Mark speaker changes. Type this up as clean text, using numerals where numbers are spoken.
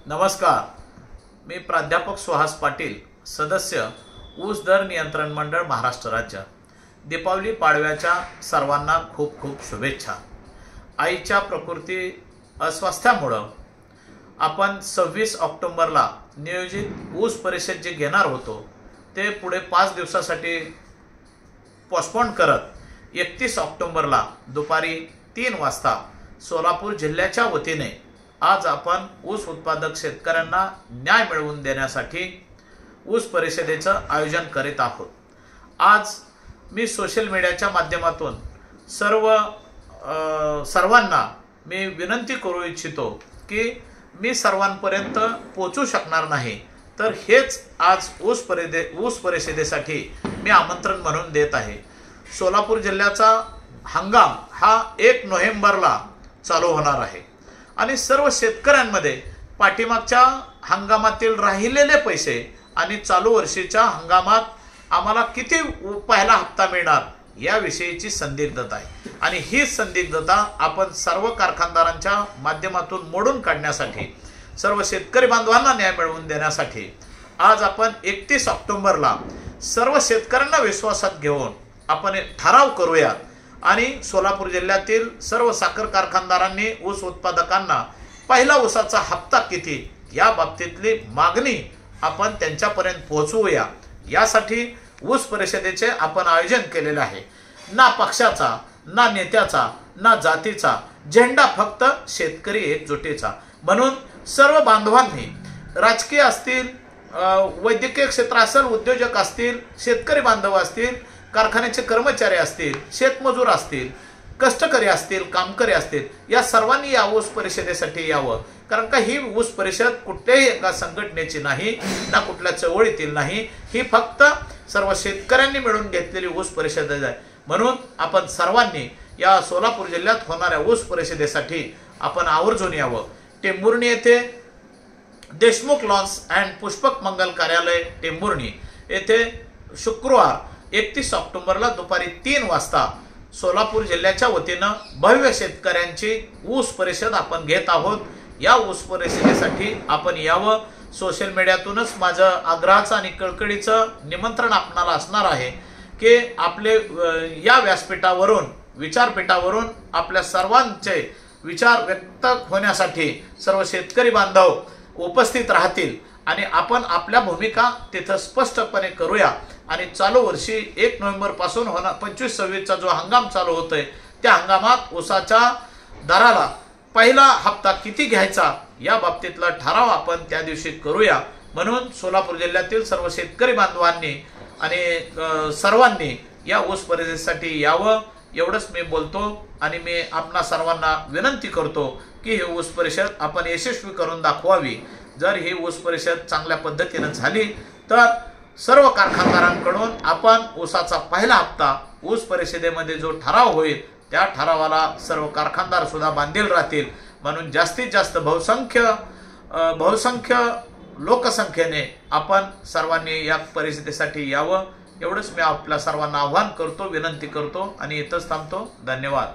Speaker 1: नमस्कार, मी प्राध्यापक सुहास पाटील, सदस्य ऊस दर नियंत्रण मंडळ महाराष्ट्र राज्य। दीपावली पाडव्याच्या सर्वांना खूप खूप शुभेच्छा। आईच्या प्रकृती अस्वास्थ्यामुळे आपण 26 ऑक्टोबरला नियोजित ऊस परिषद जे घेणार होतो ते पुढे 5 दिवसासाठी पोस्टपोन करत 31 ऑक्टोबरला दुपारी 3 वाजता सोलापूर जिल्ह्याच्या वतीने आज आपण ऊस उत्पादक शेतकऱ्यांना न्याय मिळवून देण्यासाठी ऊस परिषदेचं आयोजन करीत आहोत। आज मी सोशल मीडियाच्या माध्यमातून सर्वांना मी विनंती करू इच्छितो की मी सर्वांपर्यंत पोहोचू शकणार नाही, तर हेच आज ऊस परिषदेसाठी मी आमंत्रण म्हणून देत आहे। सोलापूर जिल्ह्याचा हंगाम हा 1 नोव्हेंबरला चालू होणार आहे आणि सर्व शेतकऱ्यांमध्ये पाठीमागच्या हंगामातील राहिलेले पैसे आणि चालू वर्षीच्या हंगामात आम्हाला किती पहिला हप्ता मिळणार याविषयीची संदिग्धता आहे आणि ही संदिग्धता आपण सर्व कारखानदारांच्या माध्यमातून मोडून काढण्यासाठी, सर्व शेतकरी बांधवांना न्याय मिळवून देण्यासाठी आज आपण 31 ऑक्टोबरला सर्व शेतकऱ्यांना विश्वासात घेऊन आपण ठराव करूया आणि सोलापूर जिल्ह्यातील सर्व साखर कारखानदारांनी ऊस उत्पादकांना पहिला ऊसाचा हप्ता किती या बाबतीतली मागणी आपण त्यांच्यापर्यंत पोहोचवूया। यासाठी ऊस परिषदेचे आपण आयोजन केलेले आहे। ना पक्षाचा, ना नेत्याचा, ना जातीचा, झेंडा फक्त शेतकरी एकजुटीचा। म्हणून सर्व बांधवांनी, राजकीय असतील, वैद्यकीय क्षेत्र असेल, उद्योजक असतील, शेतकरी बांधव असतील, कारखान्याचे कर्मचारी असतील, शेतमजूर असतील, कष्टकरी असतील, कामकरी असतील, या सर्वांनी या ऊस परिषदेसाठी यावं। कारण का ही ऊस परिषद कुठल्याही एका संघटनेची नाही, ना कुठल्या चळवळीतील नाही, ही फक्त सर्व शेतकऱ्यांनी मिळून घेतलेली ऊस परिषद आहे। म्हणून आपण सर्वांनी या सोलापूर जिल्ह्यात होणाऱ्या ऊस परिषदेसाठी आपण आवर्जून यावं। टेंभुर्णी येथे देशमुख लॉन्स अँड पुष्पक मंगल कार्यालय टेंभुर्णी येथे शुक्रवार 31 ऑक्टोबरला दुपारी 3 वाजता सोलापूर जिल्ह्याच्या वतीनं भव्य शेतकऱ्यांची ऊस परिषद आपण घेत आहोत। या ऊस परिषदेसाठी आपण यावं। सोशल मीडियातूनच माझं आग्रहाचं आणि कळकळीचं निमंत्रण आपणाला असणार आहे की आपले या व्यासपीठावरून, विचारपीठावरून आपल्या सर्वांचे विचार व्यक्त होण्यासाठी सर्व शेतकरी बांधव उपस्थित राहतील आणि आपण आपल्या भूमिका तिथं स्पष्टपणे करूया आणि चालू वर्षी 1 नोव्हेंबर पासून होणार 25-26 चा जो हंगाम चालू होतोय त्या हंगामात ऊसाच्या दराला पहिला हप्ता किती घ्यायचा या बाबतीतला ठराव आपण त्या दिवशी करूया। म्हणून सोलापूर जिल्ह्यातील सर्व शेतकरी बांधवांनी आणि सर्वांनी या ऊस परिषदेसाठी यावं एवढंच मी बोलतो आणि मी आपणा सर्वांना विनंती करतो की ही ऊस परिषद आपण यशस्वी करून दाखवावी। जर ही ऊस परिषद चांगल्या पद्धतीने झाली तर सर्व कारखानदारांकडून आपण ऊसाचा पहिला हप्ता ऊस परिषदेमध्ये जो ठराव होईल त्या ठरावाला सर्व कारखानदार सुद्धा बांधील राहतील। म्हणून जास्तीत जास्त बहुसंख्य लोकसंख्येने आपण सर्वांनी या परिषदेसाठी यावं एवढंच मी आपल्या सर्वांना आवाहन करतो, विनंती करतो आणि इथंच थांबतो। धन्यवाद।